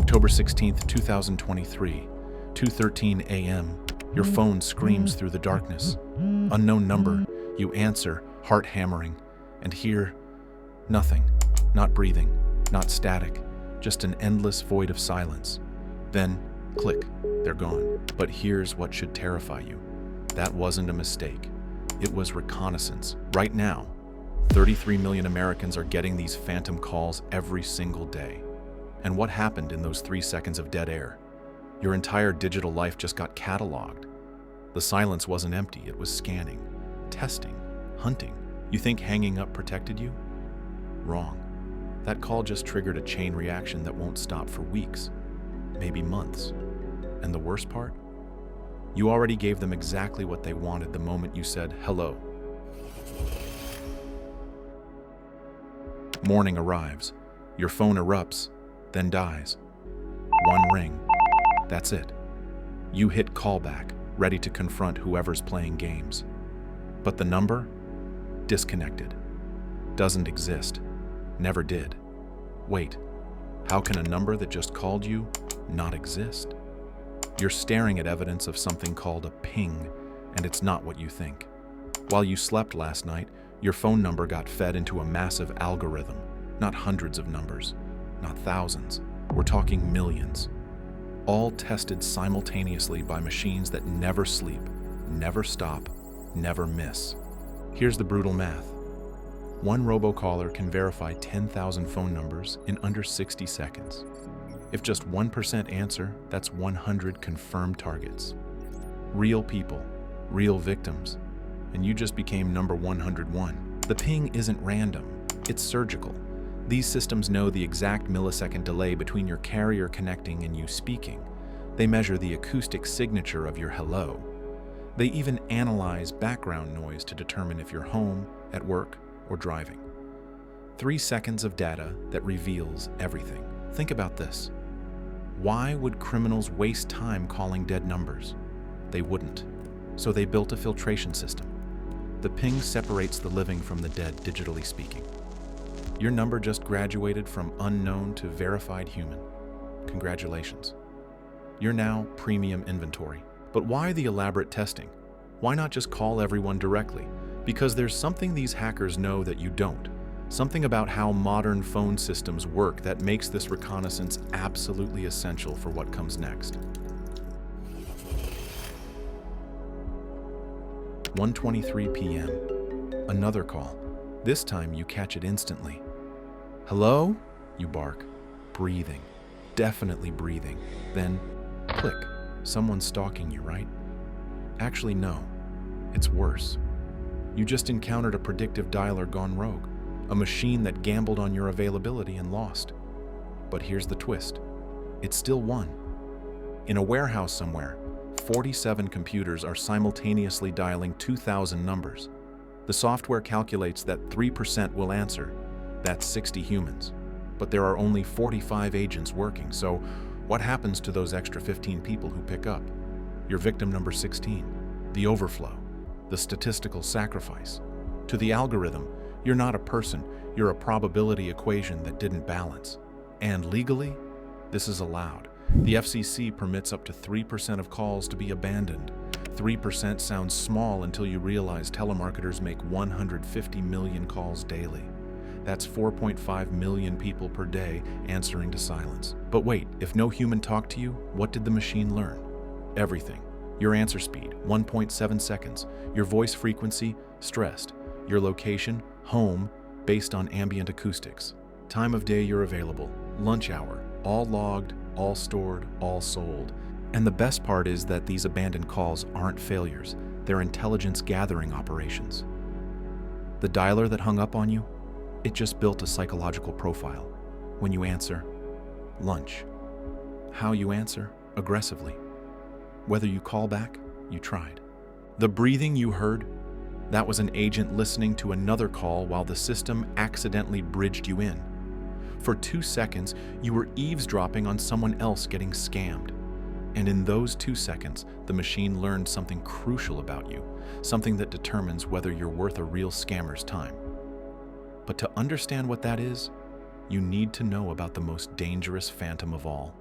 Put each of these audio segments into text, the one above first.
October 16th, 2023, 2:13 a.m. Your phone screams through the darkness. Unknown number. You answer, heart hammering, and hear nothing. Not breathing, not static, just an endless void of silence. Then, click, they're gone. But here's what should terrify you. That wasn't a mistake. It was reconnaissance. Right now, 33 million Americans are getting these phantom calls every single day. And what happened in those 3 seconds of dead air? Your entire digital life just got cataloged. The silence wasn't empty, it was scanning, testing, hunting. You think hanging up protected you? Wrong. That call just triggered a chain reaction that won't stop for weeks, maybe months. And the worst part? You already gave them exactly what they wanted the moment you said hello. Morning arrives. Your phone erupts, then dies. One ring. That's it. You hit callback, ready to confront whoever's playing games. But the number? Disconnected. Doesn't exist. Never did. Wait, how can a number that just called you not exist? You're staring at evidence of something called a ping, and it's not what you think. While you slept last night, your phone number got fed into a massive algorithm. Not hundreds of numbers, not thousands. We're talking millions. All tested simultaneously by machines that never sleep, never stop, never miss. Here's the brutal math. One robocaller can verify 10,000 phone numbers in under 60 seconds. If just 1% answer, that's 100 confirmed targets. Real people, real victims, and you just became number 101. The ping isn't random, it's surgical. These systems know the exact millisecond delay between your carrier connecting and you speaking. They measure the acoustic signature of your hello. They even analyze background noise to determine if you're home, at work, or driving. 3 seconds of data that reveals everything. Think about this. Why would criminals waste time calling dead numbers? They wouldn't. So they built a filtration system. The ping separates the living from the dead, digitally speaking. Your number just graduated from unknown to verified human. Congratulations. You're now premium inventory. But why the elaborate testing? Why not just call everyone directly? Because there's something these hackers know that you don't. Something about how modern phone systems work that makes this reconnaissance absolutely essential for what comes next. 1:23 p.m. Another call. This time you catch it instantly. Hello? You bark, breathing, definitely breathing. Then, click. Someone's stalking you, right? Actually, no. It's worse. You just encountered a predictive dialer gone rogue, a machine that gambled on your availability and lost. But here's the twist. It still won. In a warehouse somewhere, 47 computers are simultaneously dialing 2,000 numbers. The software calculates that 3% will answer. That's 60 humans. But there are only 45 agents working, so what happens to those extra 15 people who pick up? You're victim number 16, the overflow, the statistical sacrifice. To the algorithm, you're not a person, you're a probability equation that didn't balance. And legally, this is allowed. The FCC permits up to 3% of calls to be abandoned. 3% sounds small until you realize telemarketers make 150 million calls daily. That's 4.5 million people per day answering to silence. But wait, if no human talked to you, what did the machine learn? Everything. Your answer speed, 1.7 seconds. Your voice frequency, stressed. Your location, home, based on ambient acoustics. Time of day you're available, lunch hour, all logged, all stored, all sold. And the best part is that these abandoned calls aren't failures. They're intelligence gathering operations. The dialer that hung up on you, it just built a psychological profile. When you answer, lunch. How you answer, aggressively. Whether you call back, you tried. The breathing you heard, that was an agent listening to another call while the system accidentally bridged you in. For 2 seconds, you were eavesdropping on someone else getting scammed. And in those 2 seconds, the machine learned something crucial about you, something that determines whether you're worth a real scammer's time. But to understand what that is, you need to know about the most dangerous phantom of all.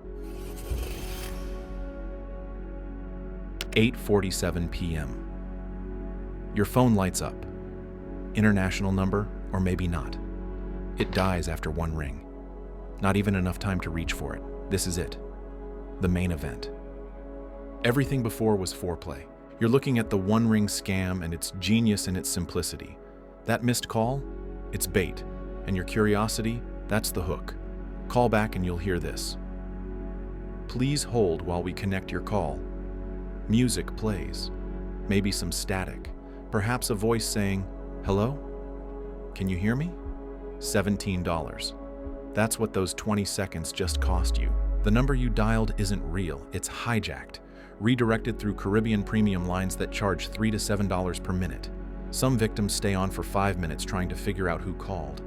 8:47 p.m. Your phone lights up. International number, or maybe not. It dies after one ring. Not even enough time to reach for it. This is it. The main event. Everything before was foreplay. You're looking at the one-ring scam and its genius in its simplicity. That missed call? It's bait. And your curiosity? That's the hook. Call back and you'll hear this. Please hold while we connect your call. Music plays. Maybe some static. Perhaps a voice saying, "Hello? Can you hear me?" $17. That's what those 20 seconds just cost you. The number you dialed isn't real, it's hijacked, redirected through Caribbean premium lines that charge $3 to $7 per minute. Some victims stay on for 5 minutes trying to figure out who called.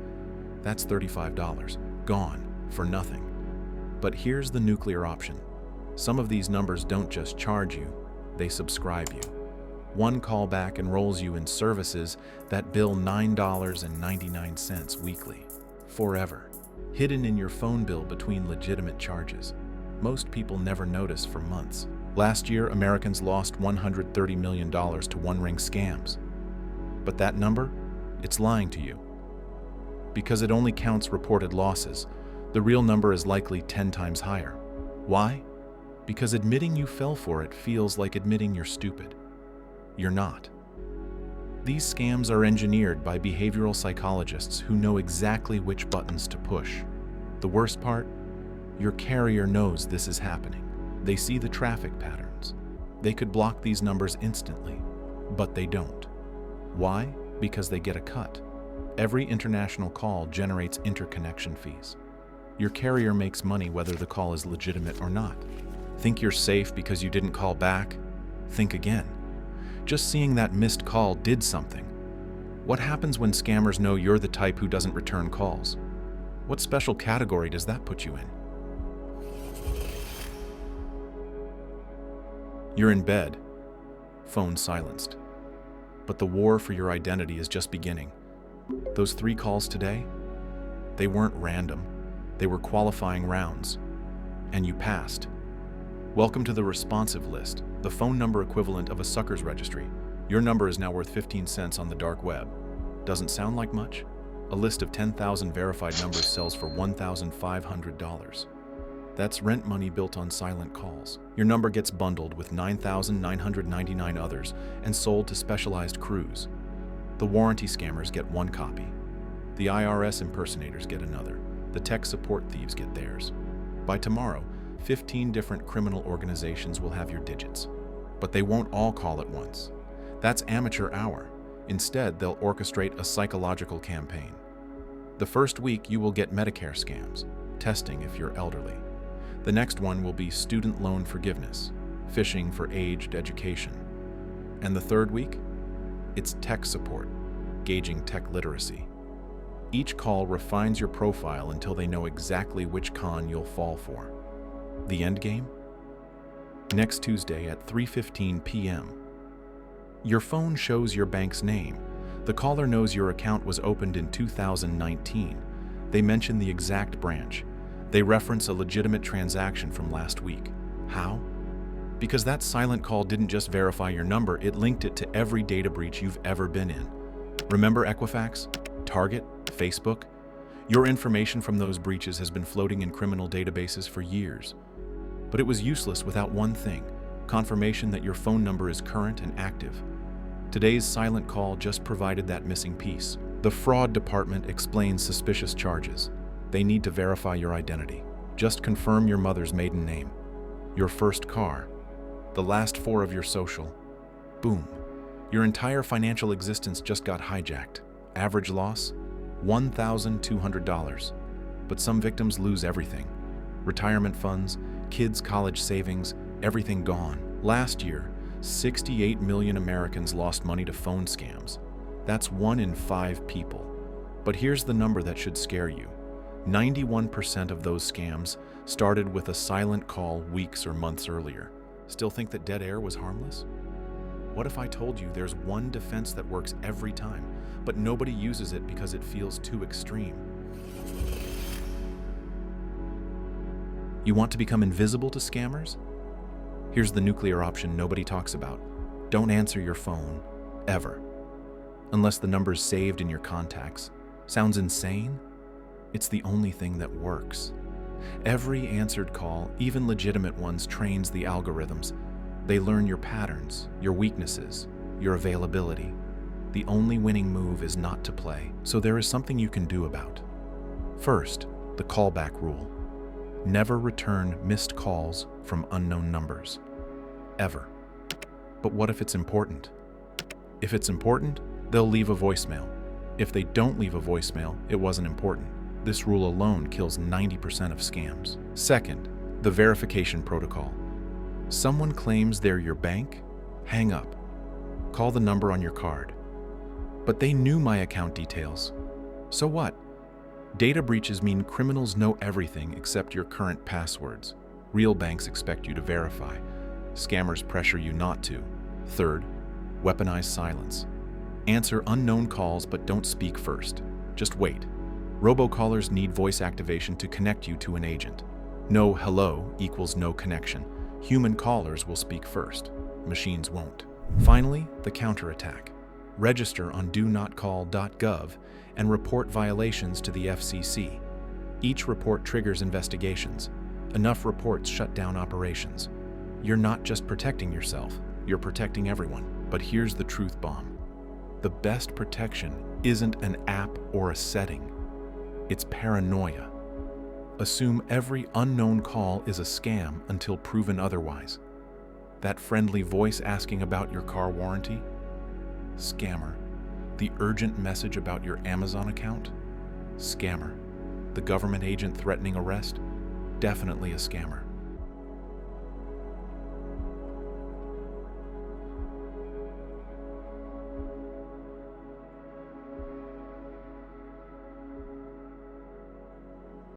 That's $35, gone, for nothing. But here's the nuclear option. Some of these numbers don't just charge you, they subscribe you. One callback enrolls you in services that bill $9.99 weekly, forever, hidden in your phone bill between legitimate charges. Most people never notice for months. Last year, Americans lost $130 million to one-ring scams. But that number? It's lying to you. Because it only counts reported losses, the real number is likely 10 times higher. Why? Because admitting you fell for it feels like admitting you're stupid. You're not. These scams are engineered by behavioral psychologists who know exactly which buttons to push. The worst part? Your carrier knows this is happening. They see the traffic patterns. They could block these numbers instantly, but they don't. Why? Because they get a cut. Every international call generates interconnection fees. Your carrier makes money whether the call is legitimate or not. Think you're safe because you didn't call back? Think again. Just seeing that missed call did something. What happens when scammers know you're the type who doesn't return calls? What special category does that put you in? You're in bed, phone silenced. But the war for your identity is just beginning. Those 3 calls today, they weren't random. They were qualifying rounds. And you passed. Welcome to the responsive list, the phone number equivalent of a sucker's registry. Your number is now worth 15 cents on the dark web. Doesn't sound like much? A list of 10,000 verified numbers sells for $1,500. That's rent money built on silent calls. Your number gets bundled with 9,999 others and sold to specialized crews. The warranty scammers get 1 copy. The IRS impersonators get another. The tech support thieves get theirs. By tomorrow, 15 different criminal organizations will have your digits. But they won't all call at once. That's amateur hour. Instead, they'll orchestrate a psychological campaign. The first week, you will get Medicare scams, testing if you're elderly. The next one will be student loan forgiveness, phishing for aged education. And the third week? It's tech support, gauging tech literacy. Each call refines your profile until they know exactly which con you'll fall for. The end game? Next Tuesday at 3:15 p.m. Your phone shows your bank's name. The caller knows your account was opened in 2019. They mention the exact branch. They reference a legitimate transaction from last week. How? Because that silent call didn't just verify your number, it linked it to every data breach you've ever been in. Remember Equifax, Target, Facebook? Your information from those breaches has been floating in criminal databases for years. But it was useless without one thing: confirmation that your phone number is current and active. Today's silent call just provided that missing piece. The fraud department explains suspicious charges. They need to verify your identity. Just confirm your mother's maiden name, your first car, the last 4 of your social. Boom. Your entire financial existence just got hijacked. Average loss? $1,200. But some victims lose everything. Retirement funds, kids' college savings, everything gone. Last year, 68 million Americans lost money to phone scams. That's 1 in 5 people. But here's the number that should scare you. 91% of those scams started with a silent call weeks or months earlier. Still think that dead air was harmless? What if I told you there's one defense that works every time, but nobody uses it because it feels too extreme? You want to become invisible to scammers? Here's the nuclear option nobody talks about. Don't answer your phone, ever. Unless the number's saved in your contacts. Sounds insane? It's the only thing that works. Every answered call, even legitimate ones, trains the algorithms. They learn your patterns, your weaknesses, your availability. The only winning move is not to play, so there is something you can do about. First, the callback rule. Never return missed calls from unknown numbers. Ever. But what if it's important? If it's important, they'll leave a voicemail. If they don't leave a voicemail, it wasn't important. This rule alone kills 90% of scams. Second, the verification protocol. Someone claims they're your bank? Hang up. Call the number on your card. But they knew my account details. So what? Data breaches mean criminals know everything except your current passwords. Real banks expect you to verify. Scammers pressure you not to. Third, weaponize silence. Answer unknown calls but don't speak first. Just wait. Robocallers need voice activation to connect you to an agent. No hello equals no connection. Human callers will speak first. Machines won't. Finally, the counterattack. Register on donotcall.gov and report violations to the FCC. Each report triggers investigations. Enough reports shut down operations. You're not just protecting yourself, you're protecting everyone. But here's the truth bomb. The best protection isn't an app or a setting. It's paranoia. Assume every unknown call is a scam until proven otherwise. That friendly voice asking about your car warranty? Scammer. The urgent message about your Amazon account? Scammer. The government agent threatening arrest? Definitely a scammer.